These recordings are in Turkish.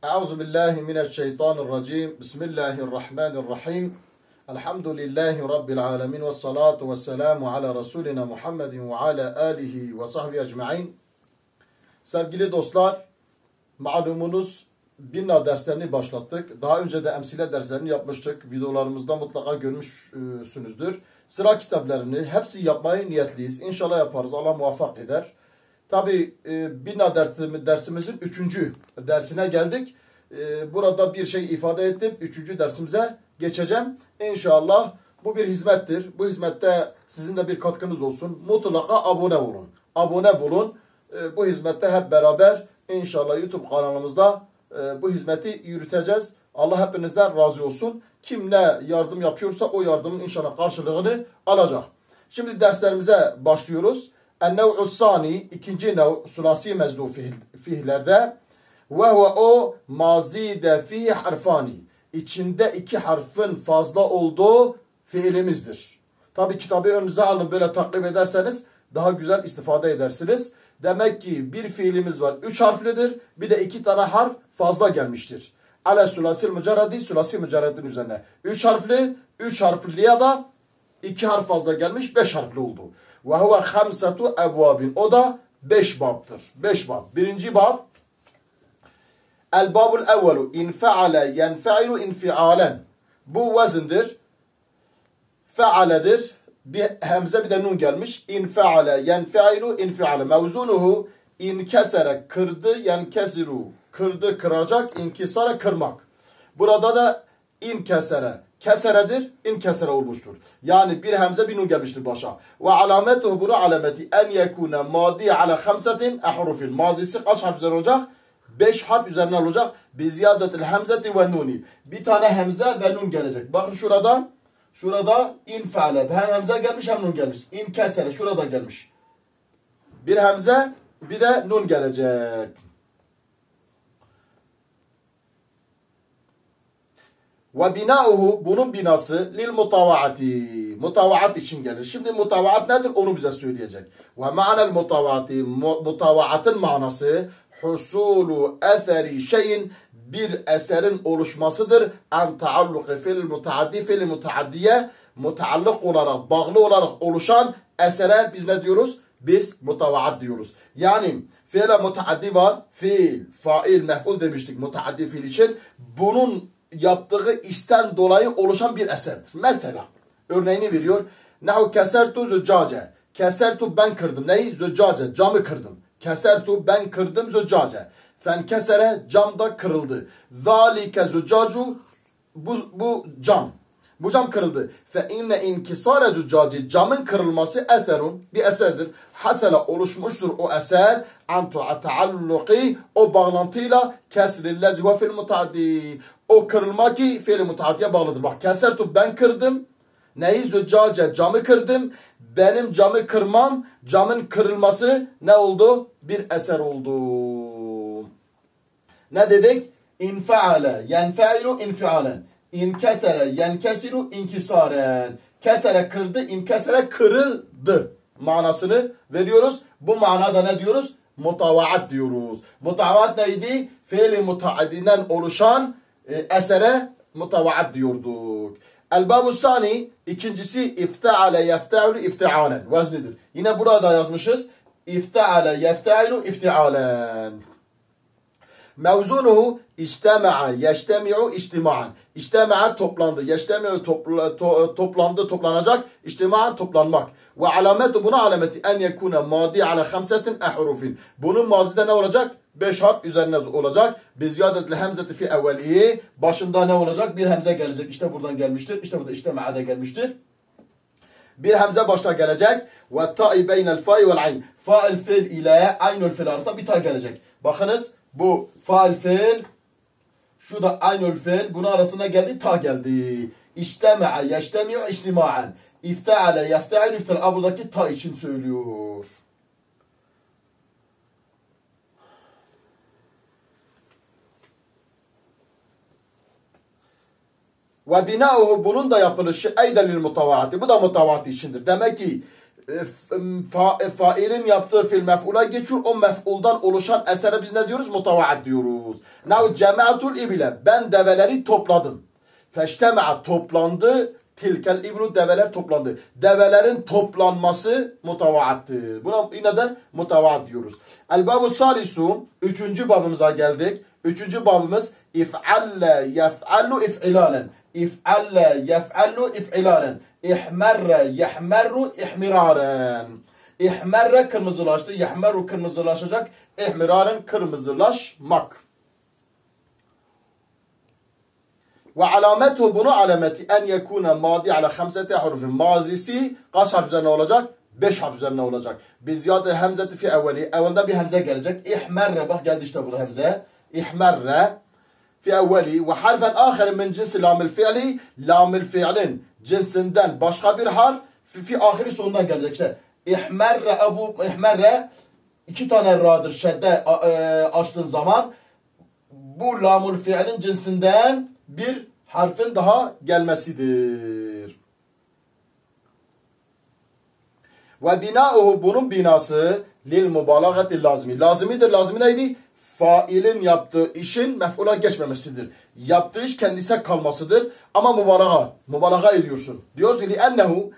Euzu billahi mineşşeytanirracim. Bismillahirrahmanirrahim. Elhamdülillahi rabbil alamin ve salatu vesselamu ala Resulina Muhammedin ve ala alihi ve sahbihi ecmaîn. Sevgili dostlar, malumunuz Binna derslerini başlattık. Daha önce de emsile derslerini yapmıştık. Videolarımızda mutlaka görmüşsünüzdür. Sıra kitaplarını hepsi yapmaya niyetliyiz. İnşallah yaparız. Allah muvaffak eder. Tabi Binna dersimizin 3. dersine geldik. Burada bir şey ifade ettim. 3. dersimize geçeceğim. İnşallah bu bir hizmettir. Bu hizmette sizin de bir katkınız olsun. Mutlaka abone olun. Abone bulun. Bu hizmette hep beraber inşallah YouTube kanalımızda bu hizmeti yürüteceğiz. Allah hepinizden razı olsun. Kim ne yardım yapıyorsa o yardımın inşallah karşılığını alacak. Şimdi derslerimize başlıyoruz. En-nev'u sani, ikinci nev, sulasi mezdu fiillerde ve huve o mazide fihi harfani. İçinde 2 harfin fazla olduğu fiilimizdir. Tabi kitabı önünüze alın, böyle takip ederseniz daha güzel istifade edersiniz. Demek ki bir fiilimiz var 3 harflidir. Bir de 2 tane harf fazla gelmiştir. Ale sulasil mücerredi, sulasi mücerredin üzerine 3 harfli, 3 harfliye da 2 harf fazla gelmiş, 5 harfli oldu. Ve huve hamsetu ebvabin. O da 5 babdır. 5 bab. Birinci bab. El babul evvelu in feale yenfeilu infialen. Bu vezindir. Fealedir. Bir hemze bir de nun gelmiş. İn feale yenfeilu infiale. Mevzunuhu in kesere kırdı yenkesiru. Kırdı kıracak, inkisara kırmak. Burada da in kesere. Keseredir, in kesere olmuştur. Yani bir hemze bir nun gelmiştir başa. Ve alametuhu, bunu alameti en yekune madi ala hamsetin ahrufin. Mazisi kaç harf üzerine olacak? 5 harf üzerine olacak. Bi ziyadetil hemzeti ve nuni. Bir tane hemze ve nun gelecek. Bakın şurada in feale. Hem hemze gelmiş hem nun gelmiş. İn kesere şurada gelmiş. Bir hemze bir de nun gelecek. Ve binauhu, bunun binası lil mutavaati. Mutavaat için gelir. Şimdi mutavaat nedir? Onu bize söyleyecek. Ve ma'nel mutavaati, mutavaatın manası husulu eseri şeyin, bir eserin oluşmasıdır. En taalluki fil mutaaddi, fil mutaaddiye, mutaallık olarak, bağlı olarak oluşan esere biz ne diyoruz? Biz mutavaat diyoruz. Yani fiile mutaaddi var. Fiil, fail, mef'ul demiştik mutaaddi fiil için. Bunun yaptığı işten dolayı oluşan bir eserdir. Mesela örneğini veriyor. Nehu kesertu züccace. Kesertu, ben kırdım. Neyi? Züccace, camı kırdım. Kesertu, ben kırdım züccace. Fen kesere, cam da kırıldı. Zalike züccacu, bu cam. Bu cam kırıldı. Fe inne inkisare züccaci, camın kırılması eserun, bir eserdir. Hasela, oluşmuştur o eser. Antu taalluki, o bağlantıyla kesrillezi ve fil mutaaddi. O kırılma ki fiil-i mutaaddiye bağlıdır. Bak kesertu, ben kırdım. Neyi? Züccace, camı kırdım. Benim camı kırmam, camın kırılması ne oldu? Bir eser oldu. Ne dedik? İnfeale yenfeilu infialen. İnkesere yenkesiru inkisaren. Kesere kırdı, inkesere kırıldı manasını veriyoruz. Bu manada ne diyoruz? Mutavaat diyoruz. Mutavaat neydi? Fiil-i mutaaddiden oluşan esere mutavaat diyorduk. El-babu sani, ikincisi ifteale yefte'ilu iftialen. Veznidir. Yine burada yazmışız. İfteale yefte'ilu iftialen. Mevzunuhu iştema'a yeştemi'u iştima'an. İştema'a toplandı. Yeştemi'u toplandı, toplanacak. İştima'an toplanmak. Ve alametu, buna alameti en yekune madi ala hamsetin ahrufin. Bunun mazide ne olacak? 5 harf üzerine olacak. Biziyadetle hemzeti fi evvelihi. Başında ne olacak? Bir hemze gelecek. İşte buradan gelmiştir. İşte burada iştema'a da gelmiştir. Bir hemze başta gelecek. Ve ta'i beynel fa'i vel ayn. Fa'il fiil ile aynül fiil arasında bir ta gelecek. Bakınız. Bu faal fiil, şu da aynül fiil, bunun arasına geldi, ta geldi. İştema'a yeştemi'u iştima'an. İfteale yefte'ilu ifteal. Buradaki ta için söylüyor. Ve binauhu, bunun da yapılışı eydelil mutavaati. Bu da mutavaati içindir. Demek ki failin yaptığı fiil mef'ula geçiyor. O mef'uldan oluşan esere biz ne diyoruz? Mutavaat diyoruz. Now cema'atul ibile. Ben develeri topladım. Feştema'a toplandı. Tilkel iblu develer toplandı. Develerin toplanması mutavaattır. Buna yine de mutavaat diyoruz. El-babu salisu. 3. babımıza geldik. 3. babımız if'alle yef'allu if'ilalen. İf'alle yef'allu if'ilalen. İhmerre yehmerru ihmiraren. İhmerre kırmızılaştı. Yehmerru kırmızılaşacak. İhmiraren kırmızılaşmak. Ve alametu bunu alameti en yekune madi ala 5 harfin. Mazisi kaç harf üzerine olacak? 5 harf üzerine olacak. Biz ya da hemzeti fi evveli. Evvelden bir hemze gelecek. İhmerre bak geldi işte burada hemze. İhmerre fi evveli ve harfen ahir min cinsi lamil fi'li. Lamil fi'lin cinsinden başka bir harf fi ahiri sonundan gelecek işte. İhmerre ebu ihmerre 2 tane ra'dır şedde açtığın zaman bu lamul fi'lin cinsinden bir harfin daha gelmesidir. Ve binauhu bunun binası lil mübalağati lazimi. Lazimidir. Lazimi neydi? Failin yaptığı işin mef'ula geçmemesidir. Yaptığı iş kendisine kalmasıdır. Ama mübalağa ediyorsun. Diyoruz ki ennehu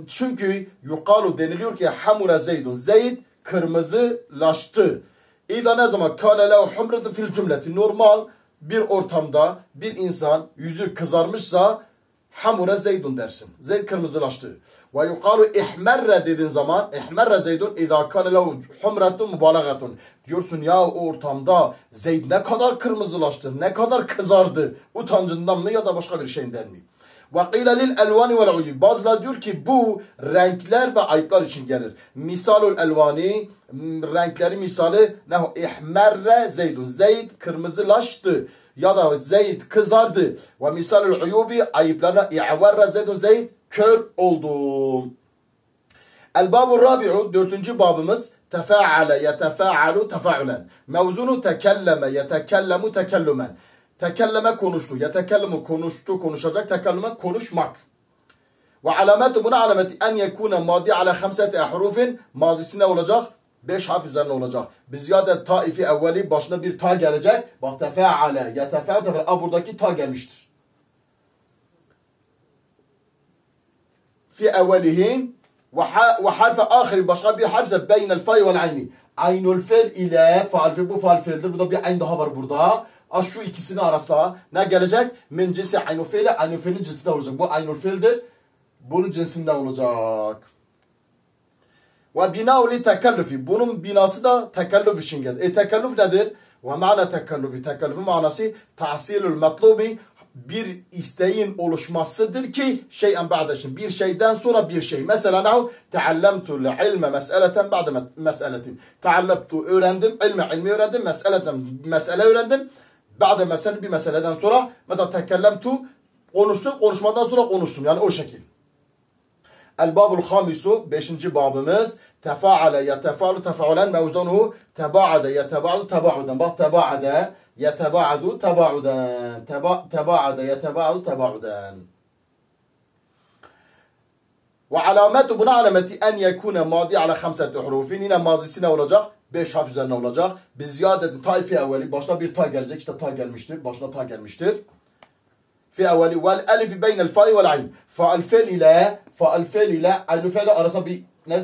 çünkü yukalu deniliyor ki hamura zeydun. Zeyd kırmızılaştı. İza ne zaman kâne lehu humretun fil cümleti. Normal bir ortamda bir insan yüzü kızarmışsa hamura zeydun dersin. Zeyd kırmızılaştı. Ve yukalu ihmerre dediğin zaman ihmerre zeydun idâ kâne lehu humretun mübalağatun. Diyorsun ya o ortamda Zeyd ne kadar kırmızılaştı, ne kadar kızardı. Utancından mı ya da başka bir şeyinden mi? Ve qîle lil elvani vel uyub. Bazıları diyor ki bu renkler ve ayıplar için gelir. Misalul elvani renkleri misali nehu ihmerre zeydun. Zeyd kırmızılaştı ya da Zeyd kızardı. Ve misalul uyubi ayıplarına i'verre zeydun. Zeyd kör oldu. El babu rabi'u 4. babımız tefaale yetefaalu tefaulen. Mevzunu tekelleme yetekellemu tekellümen. Tekelleme konuştu. Yetekellemu konuştu, konuşacak. Tekellüme konuşmak. Ve alametu buna alameti en yekune madi ala 5 harufin. Mazisi ne olacak? 5 harf üzerine olacak. Biziyade taifi evveli başına bir ta gelecek. Bak tefaale yetefaalu. Buradaki ta gelmiştir. Fi evvelihim ve harfe ahir başka bir harfse beynel fay vel ayni. Aynul fel ile faal fil bu faal fildir. Burada bir ayn daha var burada. Şu ikisini arasında ne gelecek? Min cinsi aynul fel ile aynul felin cinsinden olacak. Bu aynul feldir. Bunun cinsinden olacak. Ve bina'u li tekellufi. Bunun binası da tekellüf için gelir. Tekellüf nedir? Ve ma'na tekellüfi. Tekellüfün manası tahsilul matlubi. Bir isteğin oluşmasıdır ki şeyen ba'de bir şeyden sonra bir şey. Mesela nahu teallemtu'l ilme mes'eleten ba'de mes'eletin. Teallemtu öğrendim, ilmi öğrendim, mes'ele öğrendim. Ba'de mesele bir meseleden sonra mesela tekellemtu konuştum, konuşmadan sonra konuştum. Yani o şekil. El babul hamisu 5. babımız tefaale yetefaalu tefaulen mevzunuhu tebaade yetebaadu tebauden. Bak tebaade yetebaadu tebauden. Tebaade yetebaadu tebauden. Ve alametu buna alameti en yekune madi ala 5 harufin. Yine mazisi ne olacak? 5 harf üzerine olacak. Biz ziyadeti taifi evveli başına bir ta gelecek. İşte ta gelmiştir. Başına ta gelmiştir. Fi evveli vel elifi beynel fai vel ayn. Faal fel ile aynı fel arasında bir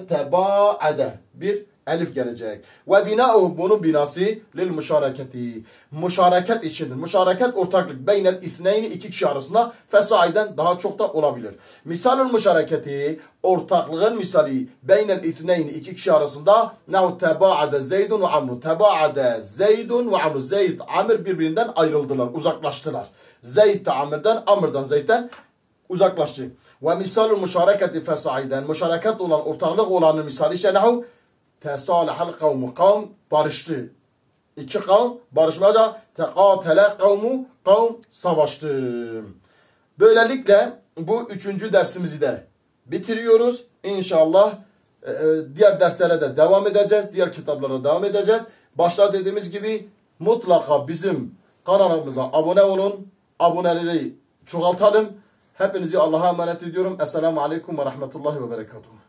tebaade bir elif gelecek. Ve bina'u bunun binası lil müşareketi. Müşareket içindir. Müşareket ortaklık beynel isneyni 2 kişi arasında fesaiden daha çok da olabilir. Misalul müşareketi ortaklığın misali beynel isneyni 2 kişi arasında nehu tebaade zeydun ve amru. Tebaade zeydun ve amru. Zeyd, Amr birbirinden ayrıldılar, uzaklaştılar. Zeyd de Amr'dan, Amr'dan Zeyd'den uzaklaştı. Ve misalul müşareketi fesaiden. Müşareket olan, ortaklık olanın misali ise nehu tesalahal kavmu. Kavm barıştı. 2 kavm barışmaca tekatele kavmu. Kavm savaştı. Böylelikle bu 3. dersimizi de bitiriyoruz. İnşallah diğer derslere de devam edeceğiz. Diğer kitaplara devam edeceğiz. Başta dediğimiz gibi mutlaka bizim kanalımıza abone olun. Aboneleri çoğaltalım. Hepinizi Allah'a emanet ediyorum. Esselamu Aleyküm ve Rahmetullahi ve Berekatuhu.